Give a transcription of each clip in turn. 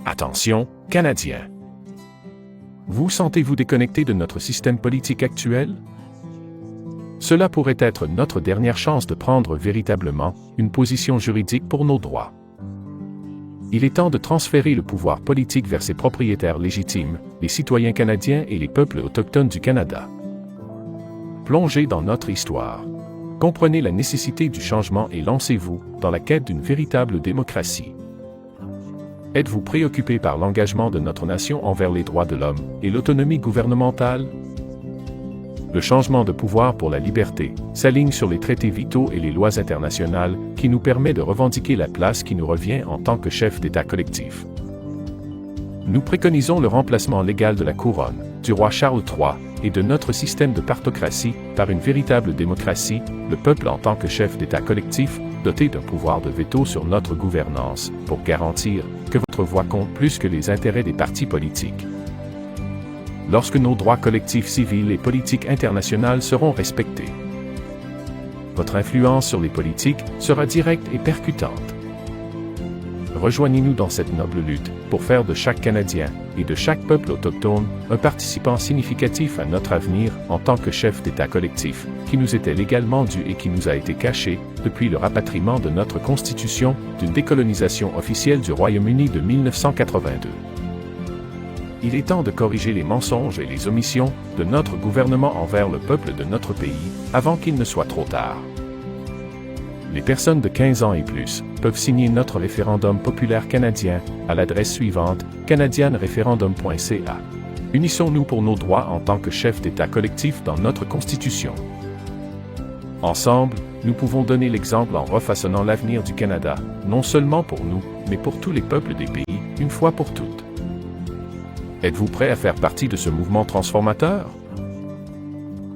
Attention, Canadiens! Vous sentez-vous déconnecté de notre système politique actuel? Cela pourrait être notre dernière chance de prendre véritablement une position juridique pour nos droits. Il est temps de transférer le pouvoir politique vers ses propriétaires légitimes, les citoyens canadiens et les peuples autochtones du Canada. Plongez dans notre histoire. Comprenez la nécessité du changement et lancez-vous dans la quête d'une véritable démocratie. Êtes-vous préoccupé par l'engagement de notre nation envers les droits de l'homme et l'autonomie gouvernementale? Le changement de pouvoir pour la liberté s'aligne sur les traités vitaux et les lois internationales qui nous permet de revendiquer la place qui nous revient en tant que chef d'État collectif. Nous préconisons le remplacement légal de la couronne, du roi Charles III et de notre système de partocratie par une véritable démocratie, le peuple en tant que chef d'État collectif, doté d'un pouvoir de veto sur notre gouvernance, pour garantir que votre voix compte plus que les intérêts des partis politiques. Lorsque nos droits collectifs civils et politiques internationales seront respectés, votre influence sur les politiques sera directe et percutante. Rejoignez-nous dans cette noble lutte pour faire de chaque Canadien et de chaque peuple autochtone un participant significatif à notre avenir en tant que chef d'État collectif, qui nous était légalement dû et qui nous a été caché depuis le rapatriement de notre Constitution d'une décolonisation officielle du Royaume-Uni de 1982. Il est temps de corriger les mensonges et les omissions de notre gouvernement envers le peuple de notre pays avant qu'il ne soit trop tard. Les personnes de 15 ans et plus peuvent signer notre référendum populaire canadien à l'adresse suivante, canadianreferendum.ca. Unissons-nous pour nos droits en tant que chef d'État collectif dans notre Constitution. Ensemble, nous pouvons donner l'exemple en refaçonnant l'avenir du Canada, non seulement pour nous, mais pour tous les peuples des pays, une fois pour toutes. Êtes-vous prêt à faire partie de ce mouvement transformateur?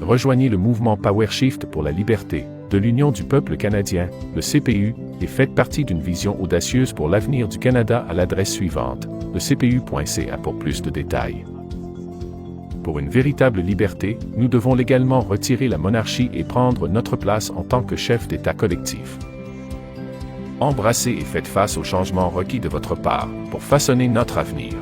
Rejoignez le mouvement PowerShift pour la liberté de l'Union du peuple canadien, le CPU, et faites partie d'une vision audacieuse pour l'avenir du Canada à l'adresse suivante, lecpu.ca pour plus de détails. Pour une véritable liberté, nous devons légalement retirer la monarchie et prendre notre place en tant que chef d'État collectif. Embrassez et faites face aux changements requis de votre part pour façonner notre avenir.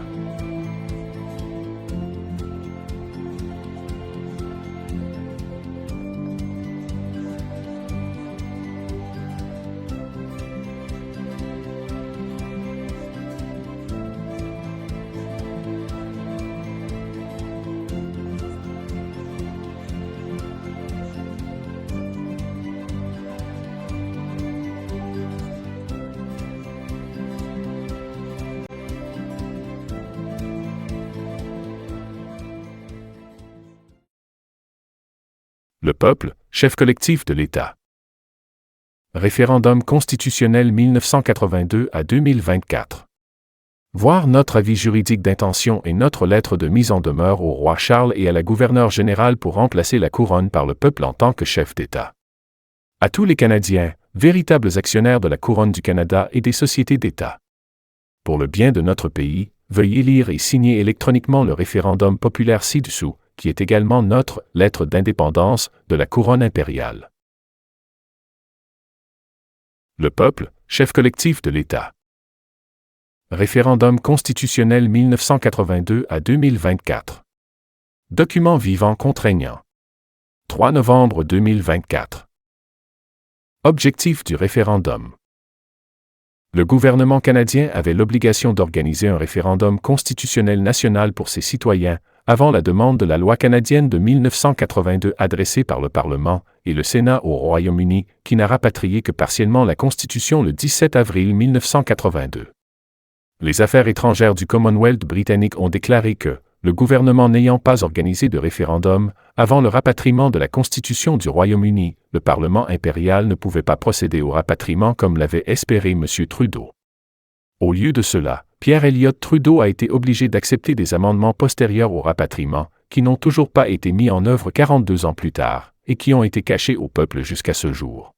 Le peuple, chef collectif de l'État. Référendum constitutionnel 1982 à 2024. Voir notre avis juridique d'intention et notre lettre de mise en demeure au roi Charles et à la gouverneure générale pour remplacer la couronne par le peuple en tant que chef d'État. À tous les Canadiens, véritables actionnaires de la couronne du Canada et des sociétés d'État. Pour le bien de notre pays, veuillez lire et signer électroniquement le référendum populaire ci-dessous, qui est également notre lettre d'indépendance de la couronne impériale. Le peuple, chef collectif de l'État. Référendum constitutionnel 1982 à 2024. Document vivant contraignant. 3 novembre 2024. Objectif du référendum. Le gouvernement canadien avait l'obligation d'organiser un référendum constitutionnel national pour ses citoyens, avant la demande de la loi canadienne de 1982 adressée par le Parlement et le Sénat au Royaume-Uni, qui n'a rapatrié que partiellement la Constitution le 17 avril 1982. Les affaires étrangères du Commonwealth britannique ont déclaré que, le gouvernement n'ayant pas organisé de référendum, avant le rapatriement de la Constitution du Royaume-Uni, le Parlement impérial ne pouvait pas procéder au rapatriement comme l'avait espéré M. Trudeau. Au lieu de cela, Pierre Elliott Trudeau a été obligé d'accepter des amendements postérieurs au rapatriement, qui n'ont toujours pas été mis en œuvre 42 ans plus tard, et qui ont été cachés au peuple jusqu'à ce jour.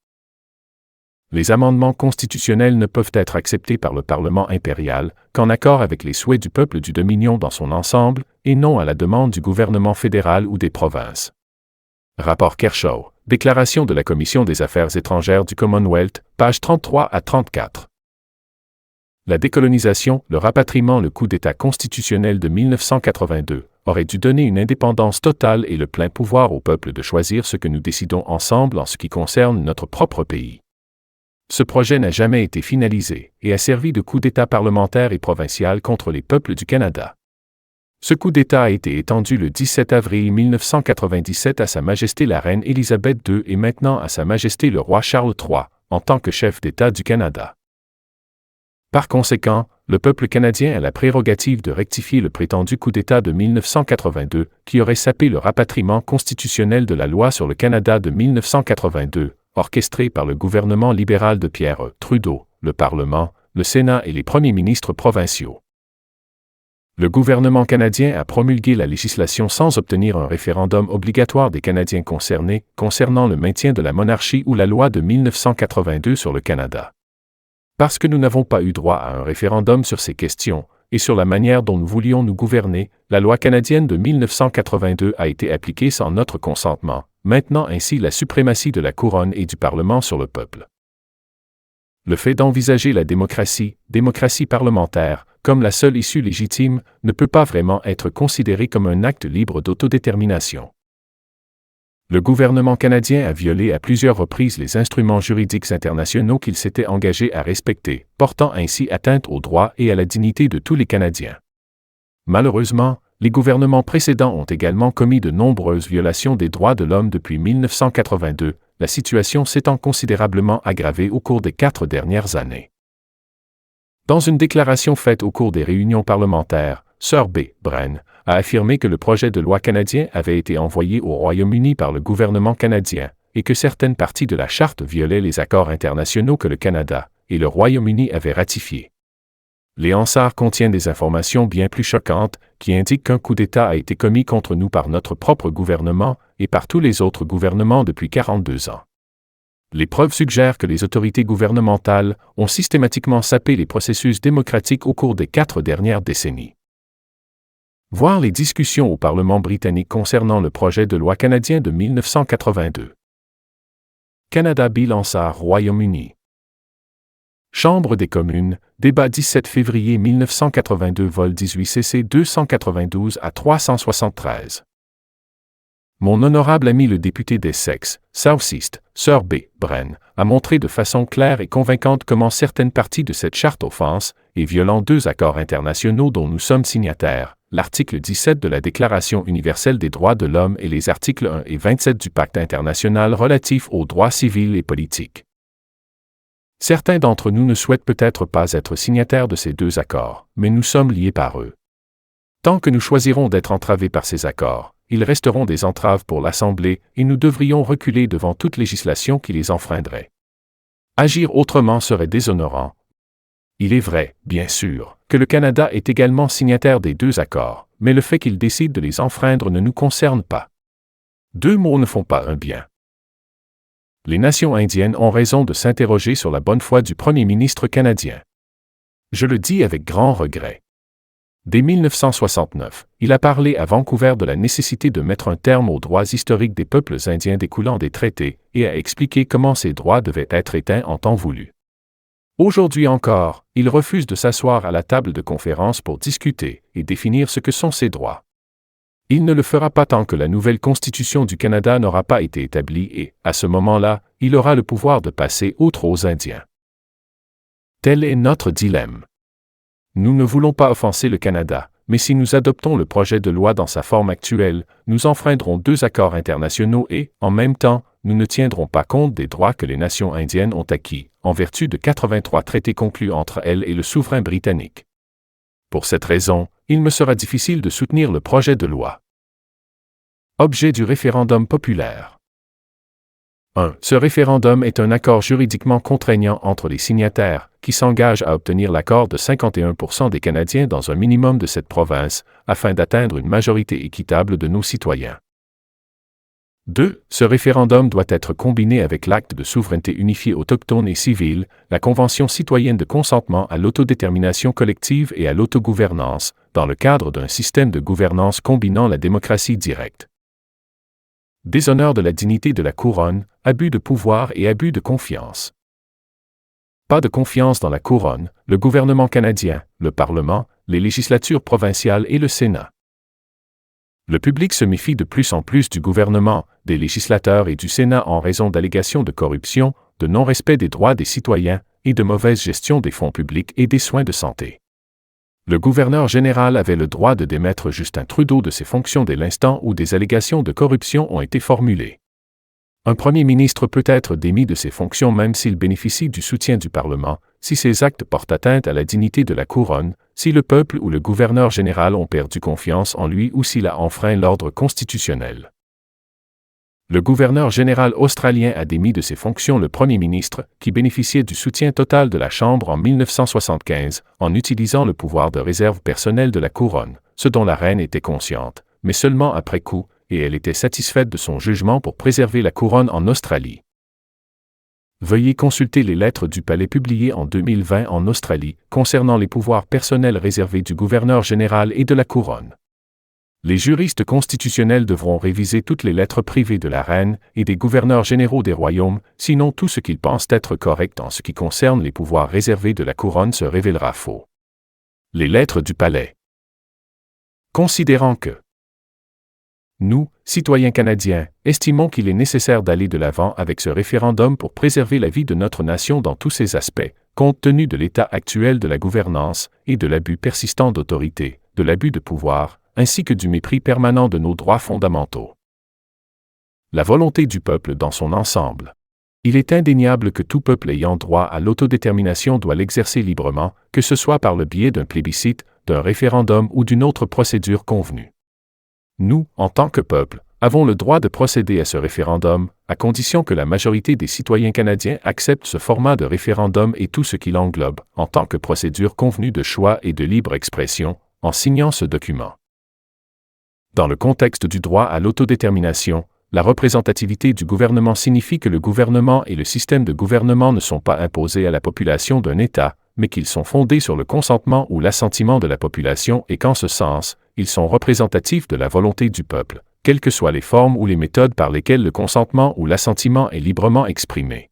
Les amendements constitutionnels ne peuvent être acceptés par le Parlement impérial qu'en accord avec les souhaits du peuple du Dominion dans son ensemble, et non à la demande du gouvernement fédéral ou des provinces. Rapport Kershaw, Déclaration de la Commission des Affaires étrangères du Commonwealth, pages 33 à 34. La décolonisation, le rapatriement, le coup d'État constitutionnel de 1982 aurait dû donner une indépendance totale et le plein pouvoir au peuple de choisir ce que nous décidons ensemble en ce qui concerne notre propre pays. Ce projet n'a jamais été finalisé et a servi de coup d'État parlementaire et provincial contre les peuples du Canada. Ce coup d'État a été étendu le 17 avril 1997 à Sa Majesté la Reine Élisabeth II et maintenant à Sa Majesté le Roi Charles III, en tant que chef d'État du Canada. Par conséquent, le peuple canadien a la prérogative de rectifier le prétendu coup d'État de 1982, qui aurait sapé le rapatriement constitutionnel de la loi sur le Canada de 1982, orchestré par le gouvernement libéral de Pierre Trudeau, le Parlement, le Sénat et les premiers ministres provinciaux. Le gouvernement canadien a promulgué la législation sans obtenir un référendum obligatoire des Canadiens concernés, concernant le maintien de la monarchie ou la loi de 1982 sur le Canada. Parce que nous n'avons pas eu droit à un référendum sur ces questions, et sur la manière dont nous voulions nous gouverner, la loi canadienne de 1982 a été appliquée sans notre consentement, maintenant ainsi la suprématie de la couronne et du Parlement sur le peuple. Le fait d'envisager la démocratie parlementaire, comme la seule issue légitime, ne peut pas vraiment être considéré comme un acte libre d'autodétermination. Le gouvernement canadien a violé à plusieurs reprises les instruments juridiques internationaux qu'il s'était engagé à respecter, portant ainsi atteinte aux droits et à la dignité de tous les Canadiens. Malheureusement, les gouvernements précédents ont également commis de nombreuses violations des droits de l'homme depuis 1982, la situation s'étant considérablement aggravée au cours des 4 dernières années. Dans une déclaration faite au cours des réunions parlementaires, Sir B. Bren a affirmé que le projet de loi canadien avait été envoyé au Royaume-Uni par le gouvernement canadien et que certaines parties de la Charte violaient les accords internationaux que le Canada et le Royaume-Uni avaient ratifiés. Les Hansard contiennent des informations bien plus choquantes qui indiquent qu'un coup d'État a été commis contre nous par notre propre gouvernement et par tous les autres gouvernements depuis 42 ans. Les preuves suggèrent que les autorités gouvernementales ont systématiquement sapé les processus démocratiques au cours des 4 dernières décennies. Voir les discussions au Parlement britannique concernant le projet de loi canadien de 1982. Canada Bill Hansard, Royaume-Uni. Chambre des communes, débat 17 février 1982, vol 18 CC 292 à 373. Mon honorable ami le député d'Essex, South-East, Sir B. Bren, a montré de façon claire et convaincante comment certaines parties de cette charte offensent et violant 2 accords internationaux dont nous sommes signataires, l'article 17 de la Déclaration universelle des droits de l'homme et les articles 1 et 27 du Pacte international relatif aux droits civils et politiques. Certains d'entre nous ne souhaitent peut-être pas être signataires de ces 2 accords, mais nous sommes liés par eux. Tant que nous choisirons d'être entravés par ces accords, ils resteront des entraves pour l'Assemblée et nous devrions reculer devant toute législation qui les enfreindrait. Agir autrement serait déshonorant. Il est vrai, bien sûr, que le Canada est également signataire des 2 accords, mais le fait qu'il décide de les enfreindre ne nous concerne pas. 2 mots ne font pas un bien. Les nations indiennes ont raison de s'interroger sur la bonne foi du Premier ministre canadien. Je le dis avec grand regret. Dès 1969, il a parlé à Vancouver de la nécessité de mettre un terme aux droits historiques des peuples indiens découlant des traités et a expliqué comment ces droits devaient être éteints en temps voulu. Aujourd'hui encore, il refuse de s'asseoir à la table de conférence pour discuter et définir ce que sont ces droits. Il ne le fera pas tant que la nouvelle Constitution du Canada n'aura pas été établie et, à ce moment-là, il aura le pouvoir de passer outre aux Indiens. Tel est notre dilemme. Nous ne voulons pas offenser le Canada, mais si nous adoptons le projet de loi dans sa forme actuelle, nous enfreindrons 2 accords internationaux et, en même temps, nous ne tiendrons pas compte des droits que les nations indiennes ont acquis, en vertu de 83 traités conclus entre elles et le souverain britannique. Pour cette raison, il me sera difficile de soutenir le projet de loi. Objet du référendum populaire. 1. Ce référendum est un accord juridiquement contraignant entre les signataires, qui s'engagent à obtenir l'accord de 51% des Canadiens dans un minimum de cette province, afin d'atteindre une majorité équitable de nos citoyens. 2. Ce référendum doit être combiné avec l'acte de souveraineté unifiée autochtone et civile, la Convention citoyenne de consentement à l'autodétermination collective et à l'autogouvernance, dans le cadre d'un système de gouvernance combinant la démocratie directe. Déshonneur de la dignité de la couronne, abus de pouvoir et abus de confiance. Pas de confiance dans la couronne, le gouvernement canadien, le Parlement, les législatures provinciales et le Sénat. Le public se méfie de plus en plus du gouvernement, des législateurs et du Sénat en raison d'allégations de corruption, de non-respect des droits des citoyens et de mauvaise gestion des fonds publics et des soins de santé. Le gouverneur général avait le droit de démettre Justin Trudeau de ses fonctions dès l'instant où des allégations de corruption ont été formulées. Un premier ministre peut être démis de ses fonctions même s'il bénéficie du soutien du Parlement, si ses actes portent atteinte à la dignité de la couronne, si le peuple ou le gouverneur général ont perdu confiance en lui ou s'il a enfreint l'ordre constitutionnel. Le gouverneur général australien a démis de ses fonctions le premier ministre, qui bénéficiait du soutien total de la Chambre en 1975, en utilisant le pouvoir de réserve personnelle de la couronne, ce dont la reine était consciente, mais seulement après coup, et elle était satisfaite de son jugement pour préserver la couronne en Australie. Veuillez consulter les lettres du palais publiées en 2020 en Australie, concernant les pouvoirs personnels réservés du gouverneur général et de la couronne. Les juristes constitutionnels devront réviser toutes les lettres privées de la reine et des gouverneurs généraux des royaumes, sinon tout ce qu'ils pensent être correct en ce qui concerne les pouvoirs réservés de la couronne se révélera faux. Les lettres du palais. Considérant que nous, citoyens canadiens, estimons qu'il est nécessaire d'aller de l'avant avec ce référendum pour préserver la vie de notre nation dans tous ses aspects, compte tenu de l'état actuel de la gouvernance et de l'abus persistant d'autorité, de l'abus de pouvoir, ainsi que du mépris permanent de nos droits fondamentaux. La volonté du peuple dans son ensemble. Il est indéniable que tout peuple ayant droit à l'autodétermination doit l'exercer librement, que ce soit par le biais d'un plébiscite, d'un référendum ou d'une autre procédure convenue. Nous, en tant que peuple, avons le droit de procéder à ce référendum, à condition que la majorité des citoyens canadiens acceptent ce format de référendum et tout ce qui l'englobe, en tant que procédure convenue de choix et de libre expression, en signant ce document. Dans le contexte du droit à l'autodétermination, la représentativité du gouvernement signifie que le gouvernement et le système de gouvernement ne sont pas imposés à la population d'un État, mais qu'ils sont fondés sur le consentement ou l'assentiment de la population et qu'en ce sens, ils sont représentatifs de la volonté du peuple, quelles que soient les formes ou les méthodes par lesquelles le consentement ou l'assentiment est librement exprimé.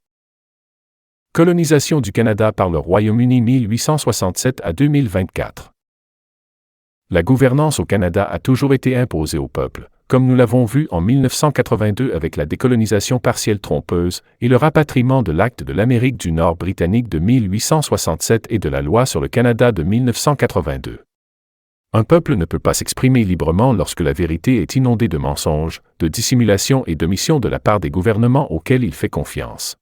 Colonisation du Canada par le Royaume-Uni 1867 à 2024. La gouvernance au Canada a toujours été imposée au peuple, comme nous l'avons vu en 1982 avec la décolonisation partielle trompeuse et le rapatriement de l'Acte de l'Amérique du Nord britannique de 1867 et de la Loi sur le Canada de 1982. Un peuple ne peut pas s'exprimer librement lorsque la vérité est inondée de mensonges, de dissimulation et d'omissions de la part des gouvernements auxquels il fait confiance.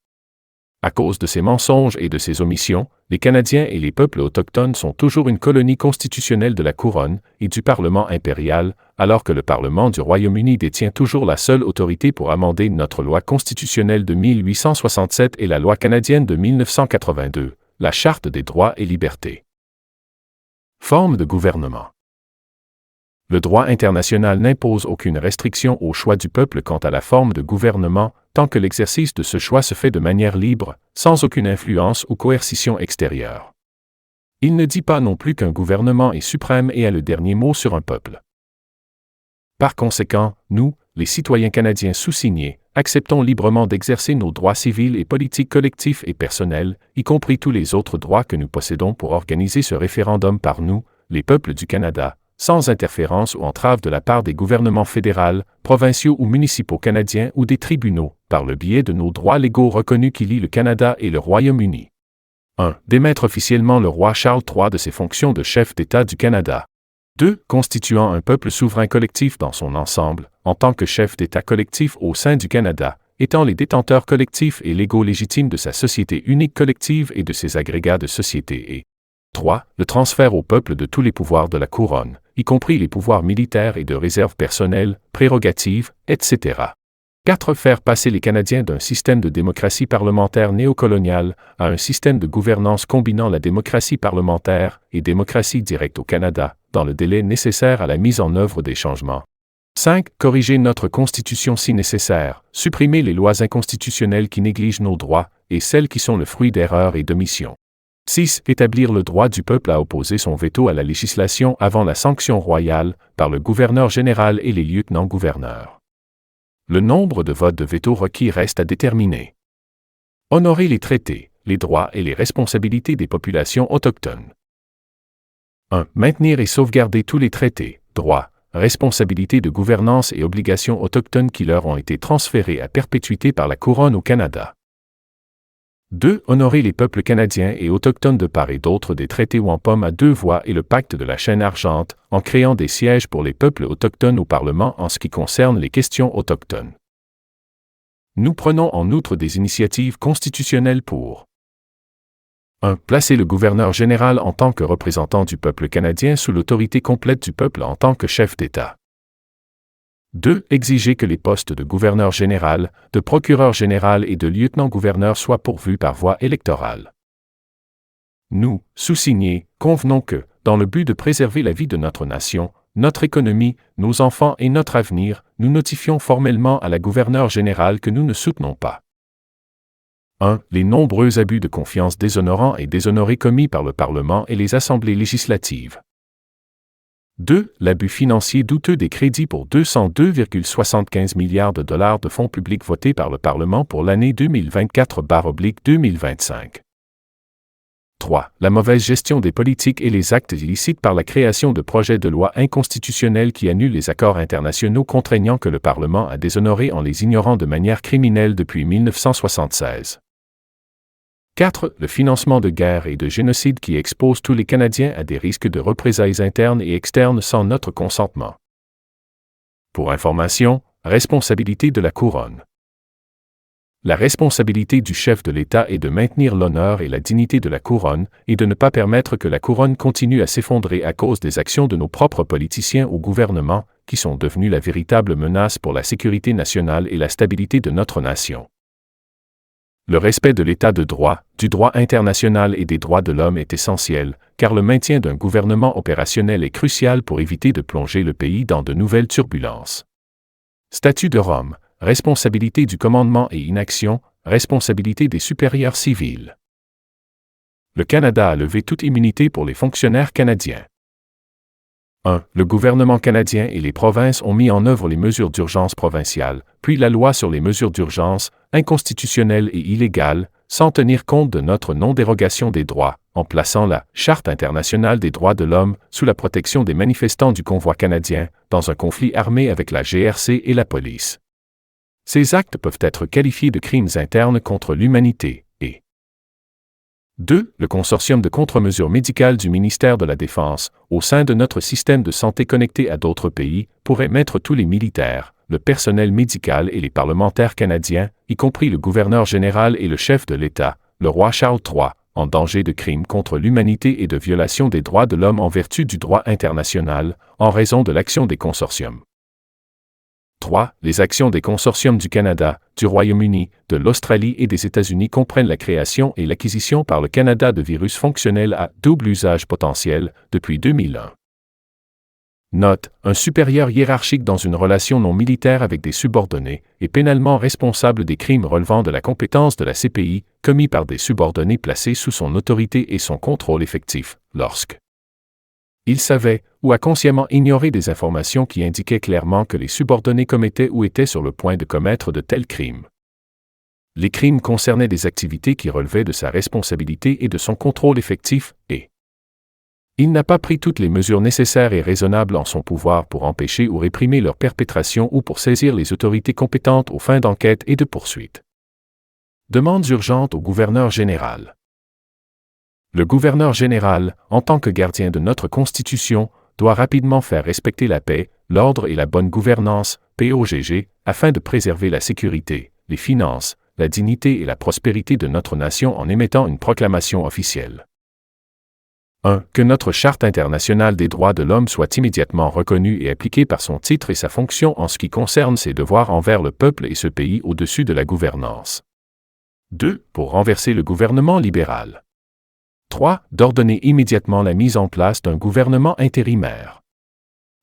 À cause de ces mensonges et de ces omissions, les Canadiens et les peuples autochtones sont toujours une colonie constitutionnelle de la couronne et du Parlement impérial, alors que le Parlement du Royaume-Uni détient toujours la seule autorité pour amender notre loi constitutionnelle de 1867 et la loi canadienne de 1982, la Charte des droits et libertés. Forme de gouvernement. Le droit international n'impose aucune restriction au choix du peuple quant à la forme de gouvernement, tant que l'exercice de ce choix se fait de manière libre, sans aucune influence ou coercition extérieure. Il ne dit pas non plus qu'un gouvernement est suprême et a le dernier mot sur un peuple. Par conséquent, nous, les citoyens canadiens sous-signés, acceptons librement d'exercer nos droits civils et politiques collectifs et personnels, y compris tous les autres droits que nous possédons pour organiser ce référendum par nous, les peuples du Canada, sans interférence ou entrave de la part des gouvernements fédéraux, provinciaux ou municipaux canadiens ou des tribunaux, par le biais de nos droits légaux reconnus qui lient le Canada et le Royaume-Uni. 1. Démettre officiellement le roi Charles III de ses fonctions de chef d'État du Canada. 2. Constituant un peuple souverain collectif dans son ensemble, en tant que chef d'État collectif au sein du Canada, étant les détenteurs collectifs et légaux légitimes de sa société unique collective et de ses agrégats de société et 3. Le transfert au peuple de tous les pouvoirs de la couronne, y compris les pouvoirs militaires et de réserve personnelle, prérogatives, etc. 4. Faire passer les Canadiens d'un système de démocratie parlementaire néocoloniale à un système de gouvernance combinant la démocratie parlementaire et démocratie directe au Canada, dans le délai nécessaire à la mise en œuvre des changements. 5. Corriger notre Constitution si nécessaire, supprimer les lois inconstitutionnelles qui négligent nos droits et celles qui sont le fruit d'erreurs et d'omissions. 6. Établir le droit du peuple à opposer son veto à la législation avant la sanction royale par le gouverneur général et les lieutenants-gouverneurs. Le nombre de votes de veto requis reste à déterminer. Honorer les traités, les droits et les responsabilités des populations autochtones. 1. Maintenir et sauvegarder tous les traités, droits, responsabilités de gouvernance et obligations autochtones qui leur ont été transférés à perpétuité par la Couronne au Canada. 2. Honorer les peuples canadiens et autochtones de part et d'autre des traités wampum à 2 voix et le pacte de la chaîne argente, en créant des sièges pour les peuples autochtones au Parlement en ce qui concerne les questions autochtones. Nous prenons en outre des initiatives constitutionnelles pour 1. Placer le gouverneur général en tant que représentant du peuple canadien sous l'autorité complète du peuple en tant que chef d'État. 2. Exiger que les postes de gouverneur général, de procureur général et de lieutenant-gouverneur soient pourvus par voie électorale. Nous, sous-signés, convenons que, dans le but de préserver la vie de notre nation, notre économie, nos enfants et notre avenir, nous notifions formellement à la gouverneure générale que nous ne soutenons pas 1. Les nombreux abus de confiance déshonorants et déshonorés commis par le Parlement et les assemblées législatives. 2. L'abus financier douteux des crédits pour 202,75 milliards de fonds publics votés par le Parlement pour l'année 2024/2025. 3. La mauvaise gestion des politiques et les actes illicites par la création de projets de loi inconstitutionnels qui annulent les accords internationaux contraignants que le Parlement a déshonorés en les ignorant de manière criminelle depuis 1976. 4. Le financement de guerres et de génocides qui exposent tous les Canadiens à des risques de représailles internes et externes sans notre consentement. Pour information, responsabilité de la Couronne. La responsabilité du chef de l'État est de maintenir l'honneur et la dignité de la Couronne et de ne pas permettre que la Couronne continue à s'effondrer à cause des actions de nos propres politiciens au gouvernement, qui sont devenus la véritable menace pour la sécurité nationale et la stabilité de notre nation. Le respect de l'État de droit, du droit international et des droits de l'homme est essentiel, car le maintien d'un gouvernement opérationnel est crucial pour éviter de plonger le pays dans de nouvelles turbulences. Statut de Rome, responsabilité du commandement et inaction, responsabilité des supérieurs civils. Le Canada a levé toute immunité pour les fonctionnaires canadiens. 1. Le gouvernement canadien et les provinces ont mis en œuvre les mesures d'urgence provinciales, puis la loi sur les mesures d'urgence, inconstitutionnelles et illégales, sans tenir compte de notre non-dérogation des droits, en plaçant la Charte internationale des droits de l'homme sous la protection des manifestants du convoi canadien, dans un conflit armé avec la GRC et la police. Ces actes peuvent être qualifiés de crimes internes contre l'humanité, et 2. Le consortium de contre-mesures médicales du ministère de la Défense, au sein de notre système de santé connecté à d'autres pays, pourrait mettre tous les militaires, le personnel médical et les parlementaires canadiens, y compris le gouverneur général et le chef de l'État, le roi Charles III, en danger de crimes contre l'humanité et de violation des droits de l'homme en vertu du droit international, en raison de l'action des consortiums. 3. Les actions des consortiums du Canada, du Royaume-Uni, de l'Australie et des États-Unis comprennent la création et l'acquisition par le Canada de virus fonctionnels à double usage potentiel depuis 2001. Note, un supérieur hiérarchique dans une relation non militaire avec des subordonnés est pénalement responsable des crimes relevant de la compétence de la CPI, commis par des subordonnés placés sous son autorité et son contrôle effectif, lorsque il savait, ou a consciemment ignoré des informations qui indiquaient clairement que les subordonnés commettaient ou étaient sur le point de commettre de tels crimes. Les crimes concernaient des activités qui relevaient de sa responsabilité et de son contrôle effectif, et il n'a pas pris toutes les mesures nécessaires et raisonnables en son pouvoir pour empêcher ou réprimer leur perpétration ou pour saisir les autorités compétentes aux fins d'enquête et de poursuite. Demandes urgentes au gouverneur général. Le gouverneur général, en tant que gardien de notre Constitution, doit rapidement faire respecter la paix, l'ordre et la bonne gouvernance, POGG, afin de préserver la sécurité, les finances, la dignité et la prospérité de notre nation en émettant une proclamation officielle. 1. Que notre Charte internationale des droits de l'homme soit immédiatement reconnue et appliquée par son titre et sa fonction en ce qui concerne ses devoirs envers le peuple et ce pays au-dessus de la gouvernance. 2. Pour renverser le gouvernement libéral. 3. D'ordonner immédiatement la mise en place d'un gouvernement intérimaire.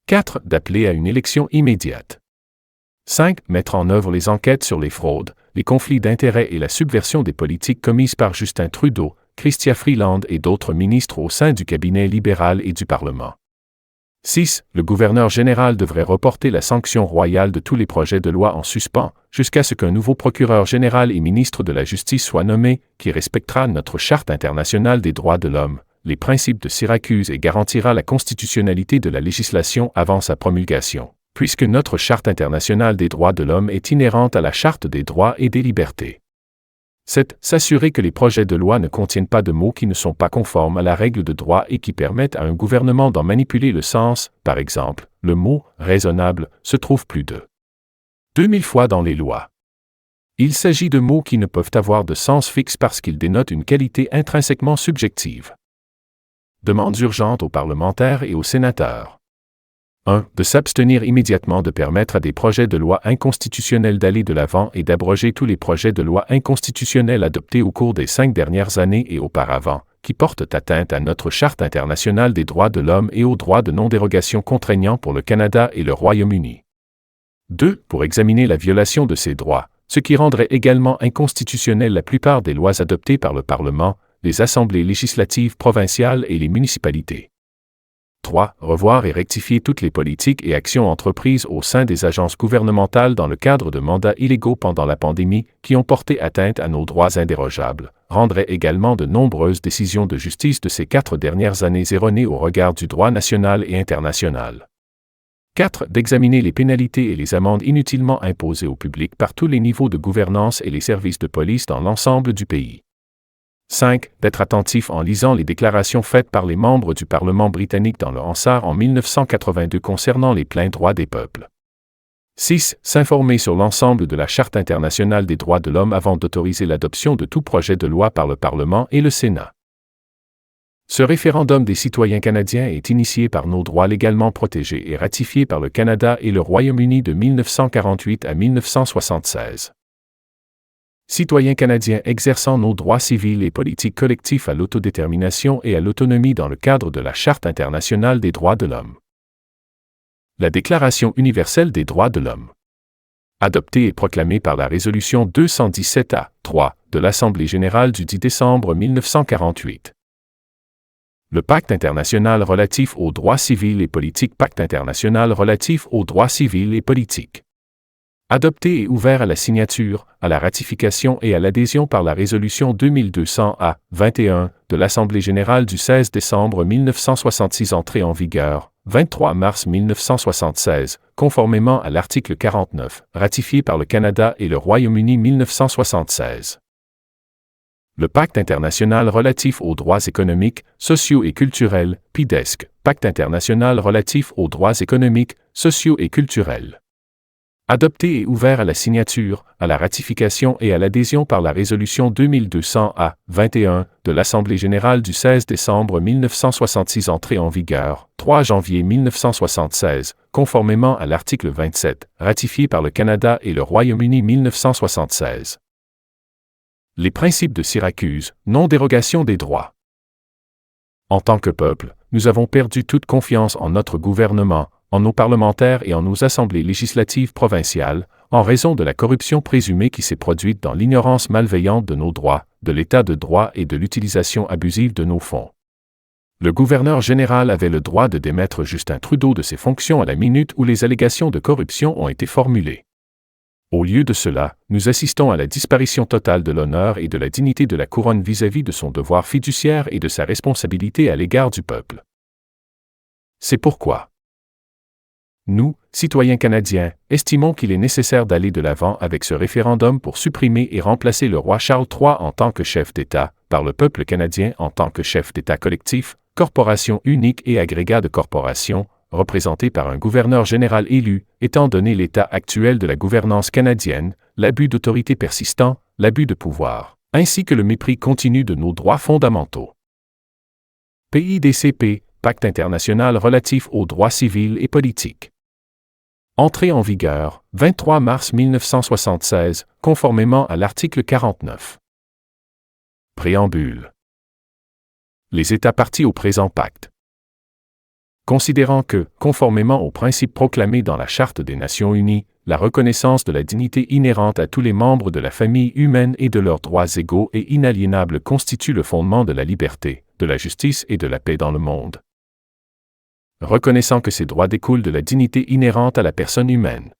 4. D'appeler à une élection immédiate. 5. Mettre en œuvre les enquêtes sur les fraudes, les conflits d'intérêts et la subversion des politiques commises par Justin Trudeau, Chrystia Freeland et d'autres ministres au sein du cabinet libéral et du Parlement. 6. Le gouverneur général devrait reporter la sanction royale de tous les projets de loi en suspens, jusqu'à ce qu'un nouveau procureur général et ministre de la Justice soit nommé, qui respectera notre Charte internationale des droits de l'homme, les principes de Syracuse et garantira la constitutionnalité de la législation avant sa promulgation, puisque notre Charte internationale des droits de l'homme est inhérente à la Charte des droits et des libertés. 7. S'assurer que les projets de loi ne contiennent pas de mots qui ne sont pas conformes à la règle de droit et qui permettent à un gouvernement d'en manipuler le sens. Par exemple, le mot « raisonnable » se trouve plus de 2000 fois dans les lois. Il s'agit de mots qui ne peuvent avoir de sens fixe parce qu'ils dénotent une qualité intrinsèquement subjective. Demande urgente aux parlementaires et aux sénateurs. 1. De s'abstenir immédiatement de permettre à des projets de loi inconstitutionnels d'aller de l'avant et d'abroger tous les projets de loi inconstitutionnels adoptés au cours des 5 dernières années et auparavant, qui portent atteinte à notre Charte internationale des droits de l'homme et aux droits de non-dérogation contraignants pour le Canada et le Royaume-Uni. 2. Pour examiner la violation de ces droits, ce qui rendrait également inconstitutionnelle la plupart des lois adoptées par le Parlement, les assemblées législatives provinciales et les municipalités. 3. Revoir et rectifier toutes les politiques et actions entreprises au sein des agences gouvernementales dans le cadre de mandats illégaux pendant la pandémie qui ont porté atteinte à nos droits indérogeables, rendrait également de nombreuses décisions de justice de ces 4 dernières années erronées au regard du droit national et international. 4. D'examiner les pénalités et les amendes inutilement imposées au public par tous les niveaux de gouvernance et les services de police dans l'ensemble du pays. 5. D'être attentif en lisant les déclarations faites par les membres du Parlement britannique dans le Hansard en 1982 concernant les pleins droits des peuples. 6. S'informer sur l'ensemble de la Charte internationale des droits de l'homme avant d'autoriser l'adoption de tout projet de loi par le Parlement et le Sénat. Ce référendum des citoyens canadiens est initié par nos droits légalement protégés et ratifié par le Canada et le Royaume-Uni de 1948 à 1976. Citoyens canadiens exerçant nos droits civils et politiques collectifs à l'autodétermination et à l'autonomie dans le cadre de la Charte internationale des droits de l'homme. La Déclaration universelle des droits de l'homme. Adoptée et proclamée par la résolution 217A-3 de l'Assemblée générale du 10 décembre 1948. Le Pacte international relatif aux droits civils et politiques. Pacte international relatif aux droits civils et politiques. Adopté et ouvert à la signature, à la ratification et à l'adhésion par la résolution 2200A-21 de l'Assemblée générale du 16 décembre 1966 entrée en vigueur, 23 mars 1976, conformément à l'article 49, ratifié par le Canada et le Royaume-Uni 1976. Le Pacte international relatif aux droits économiques, sociaux et culturels, PIDESC, Pacte international relatif aux droits économiques, sociaux et culturels. Adopté et ouvert à la signature, à la ratification et à l'adhésion par la résolution 2200A-21 de l'Assemblée générale du 16 décembre 1966 entrée en vigueur, 3 janvier 1976, conformément à l'article 27, ratifié par le Canada et le Royaume-Uni 1976. Les principes de Syracuse, non-dérogation des droits. En tant que peuple, nous avons perdu toute confiance en notre gouvernement, en nos parlementaires et en nos assemblées législatives provinciales, en raison de la corruption présumée qui s'est produite dans l'ignorance malveillante de nos droits, de l'état de droit et de l'utilisation abusive de nos fonds. Le gouverneur général avait le droit de démettre Justin Trudeau de ses fonctions à la minute où les allégations de corruption ont été formulées. Au lieu de cela, nous assistons à la disparition totale de l'honneur et de la dignité de la couronne vis-à-vis de son devoir fiduciaire et de sa responsabilité à l'égard du peuple. C'est pourquoi nous, citoyens canadiens, estimons qu'il est nécessaire d'aller de l'avant avec ce référendum pour supprimer et remplacer le roi Charles III en tant que chef d'État, par le peuple canadien en tant que chef d'État collectif, corporation unique et agrégat de corporations, représenté par un gouverneur général élu, étant donné l'état actuel de la gouvernance canadienne, l'abus d'autorité persistant, l'abus de pouvoir, ainsi que le mépris continu de nos droits fondamentaux. PIDCP, Pacte international relatif aux droits civils et politiques. Entrée en vigueur, 23 mars 1976, conformément à l'article 49. Préambule. Les États partis au présent pacte. Considérant que, conformément aux principes proclamés dans la Charte des Nations unies, la reconnaissance de la dignité inhérente à tous les membres de la famille humaine et de leurs droits égaux et inaliénables constitue le fondement de la liberté, de la justice et de la paix dans le monde. Reconnaissant que ces droits découlent de la dignité inhérente à la personne humaine.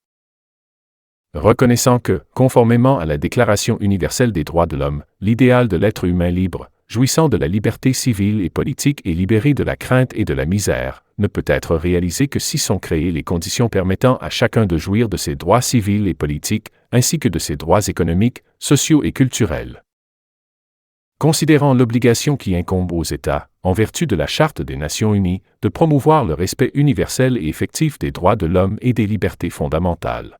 Reconnaissant que, conformément à la Déclaration universelle des droits de l'homme, l'idéal de l'être humain libre, jouissant de la liberté civile et politique et libéré de la crainte et de la misère, ne peut être réalisé que si sont créées les conditions permettant à chacun de jouir de ses droits civils et politiques, ainsi que de ses droits économiques, sociaux et culturels. Considérant l'obligation qui incombe aux États, en vertu de la Charte des Nations Unies, de promouvoir le respect universel et effectif des droits de l'homme et des libertés fondamentales.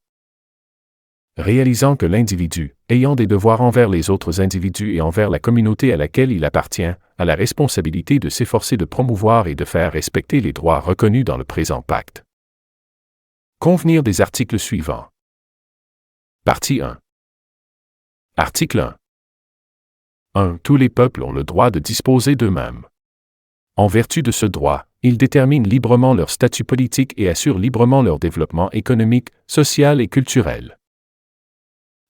Réalisant que l'individu, ayant des devoirs envers les autres individus et envers la communauté à laquelle il appartient, a la responsabilité de s'efforcer de promouvoir et de faire respecter les droits reconnus dans le présent pacte. Convenir des articles suivants. Partie 1. Article 1. 1. Tous les peuples ont le droit de disposer d'eux-mêmes. En vertu de ce droit, ils déterminent librement leur statut politique et assurent librement leur développement économique, social et culturel.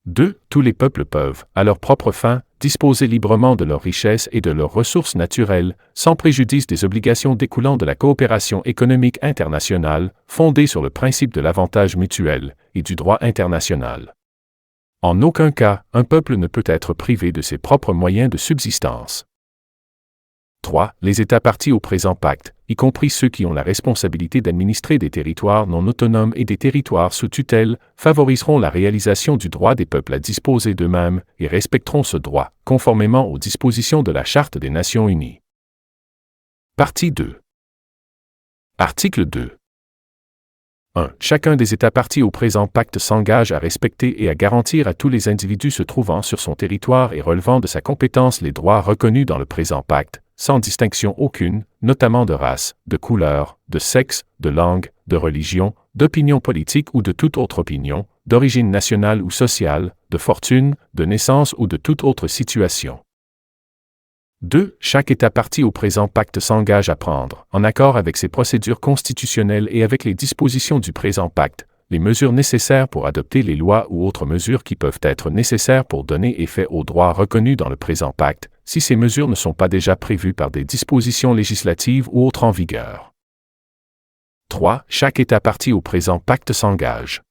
2. Tous les peuples peuvent, à leur propre fin, disposer librement de leurs richesses et de leurs ressources naturelles, sans préjudice des obligations découlant de la coopération économique internationale, fondée sur le principe de l'avantage mutuel, et du droit international. En aucun cas, un peuple ne peut être privé de ses propres moyens de subsistance. 3. Les États partis au présent pacte, y compris ceux qui ont la responsabilité d'administrer des territoires non autonomes et des territoires sous tutelle, favoriseront la réalisation du droit des peuples à disposer d'eux-mêmes et respecteront ce droit, conformément aux dispositions de la Charte des Nations Unies. Partie 2. Article 2. 1. Chacun des États partis au présent pacte s'engage à respecter et à garantir à tous les individus se trouvant sur son territoire et relevant de sa compétence les droits reconnus dans le présent pacte, sans distinction aucune, notamment de race, de couleur, de sexe, de langue, de religion, d'opinion politique ou de toute autre opinion, d'origine nationale ou sociale, de fortune, de naissance ou de toute autre situation. 2. Chaque État parti au présent pacte s'engage à prendre, en accord avec ses procédures constitutionnelles et avec les dispositions du présent pacte, les mesures nécessaires pour adopter les lois ou autres mesures qui peuvent être nécessaires pour donner effet aux droits reconnus dans le présent pacte, si ces mesures ne sont pas déjà prévues par des dispositions législatives ou autres en vigueur. 3. Chaque État parti au présent pacte s'engage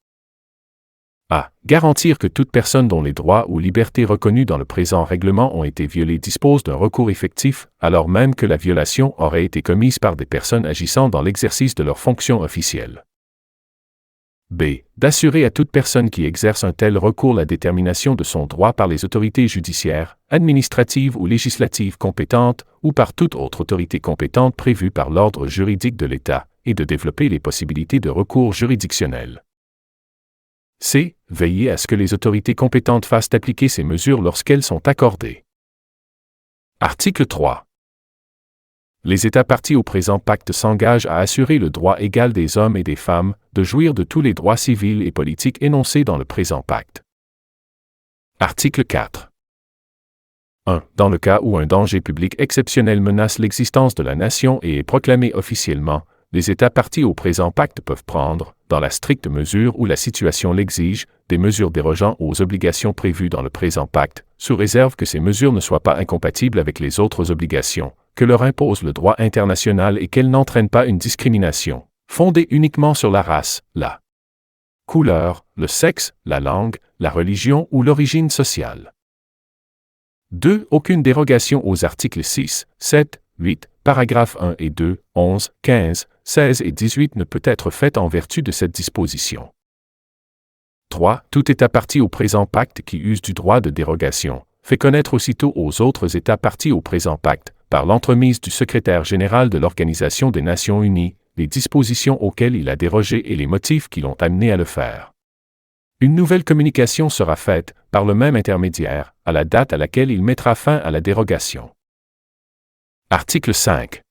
à garantir que toute personne dont les droits ou libertés reconnus dans le présent règlement ont été violés dispose d'un recours effectif, alors même que la violation aurait été commise par des personnes agissant dans l'exercice de leurs fonctions officielles. B. D'assurer à toute personne qui exerce un tel recours la détermination de son droit par les autorités judiciaires, administratives ou législatives compétentes, ou par toute autre autorité compétente prévue par l'ordre juridique de l'État, et de développer les possibilités de recours juridictionnel. C. Veiller à ce que les autorités compétentes fassent appliquer ces mesures lorsqu'elles sont accordées. Article 3. Les États partis au présent pacte s'engagent à assurer le droit égal des hommes et des femmes de jouir de tous les droits civils et politiques énoncés dans le présent pacte. Article 4. 1. Dans le cas où un danger public exceptionnel menace l'existence de la nation et est proclamé officiellement, les États partis au présent pacte peuvent prendre, dans la stricte mesure où la situation l'exige, des mesures dérogeant aux obligations prévues dans le présent pacte, sous réserve que ces mesures ne soient pas incompatibles avec les autres obligations, que leur impose le droit international et qu'elles n'entraînent pas une discrimination, fondée uniquement sur la race, la couleur, le sexe, la langue, la religion ou l'origine sociale. 2. Aucune dérogation aux articles 6, 7, 8, paragraphes 1 et 2, 11, 15, 16 et 18 ne peut être faite en vertu de cette disposition. 3. Tout État parti au présent pacte qui use du droit de dérogation, fait connaître aussitôt aux autres États partis au présent pacte, par l'entremise du secrétaire général de l'Organisation des Nations Unies, les dispositions auxquelles il a dérogé et les motifs qui l'ont amené à le faire. Une nouvelle communication sera faite, par le même intermédiaire, à la date à laquelle il mettra fin à la dérogation. Article 5.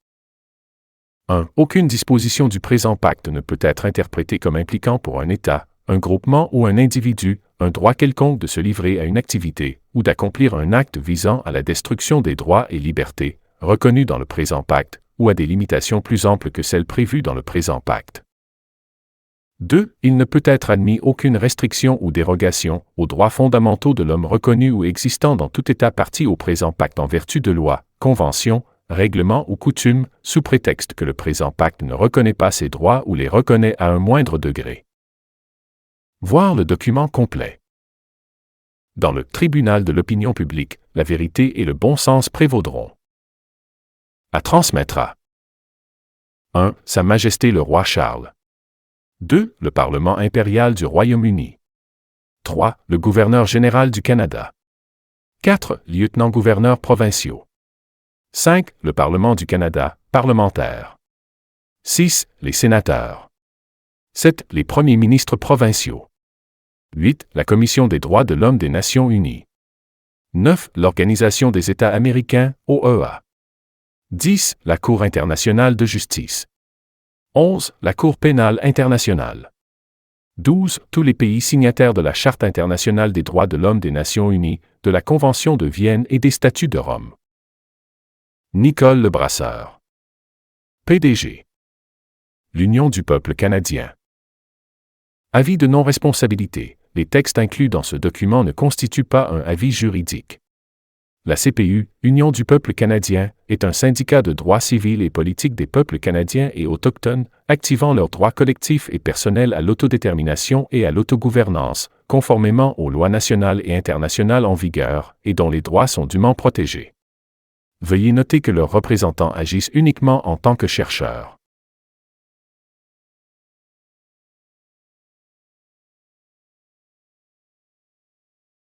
1. Aucune disposition du présent pacte ne peut être interprétée comme impliquant pour un État, un groupement ou un individu, un droit quelconque de se livrer à une activité, ou d'accomplir un acte visant à la destruction des droits et libertés, reconnus dans le présent pacte, ou à des limitations plus amples que celles prévues dans le présent pacte. 2. Il ne peut être admis aucune restriction ou dérogation aux droits fondamentaux de l'homme reconnus ou existants dans tout État parti au présent pacte en vertu de lois, conventions, règlements ou coutumes, sous prétexte que le présent pacte ne reconnaît pas ces droits ou les reconnaît à un moindre degré. Voir le document complet. Dans le tribunal de l'opinion publique, la vérité et le bon sens prévaudront. À transmettre à 1. Sa Majesté le Roi Charles. 2. Le Parlement impérial du Royaume-Uni. 3. Le Gouverneur général du Canada. 4. Lieutenants-gouverneurs provinciaux. 5. Le Parlement du Canada, parlementaire. 6. Les sénateurs. 7. Les premiers ministres provinciaux. 8. La Commission des droits de l'homme des Nations unies. 9. L'Organisation des États américains, OEA. 10. La Cour internationale de justice. 11. La Cour pénale internationale. 12. Tous les pays signataires de la Charte internationale des droits de l'homme des Nations unies, de la Convention de Vienne et des Statuts de Rome. Nicole Lebrasseur. PDG. L'Union du peuple canadien. Avis de non-responsabilité. Les textes inclus dans ce document ne constituent pas un avis juridique. La CPU, Union du peuple canadien, est un syndicat de droit civil et politique des peuples canadiens et autochtones, activant leurs droits collectifs et personnels à l'autodétermination et à l'autogouvernance, conformément aux lois nationales et internationales en vigueur, et dont les droits sont dûment protégés. Veuillez noter que leurs représentants agissent uniquement en tant que chercheurs.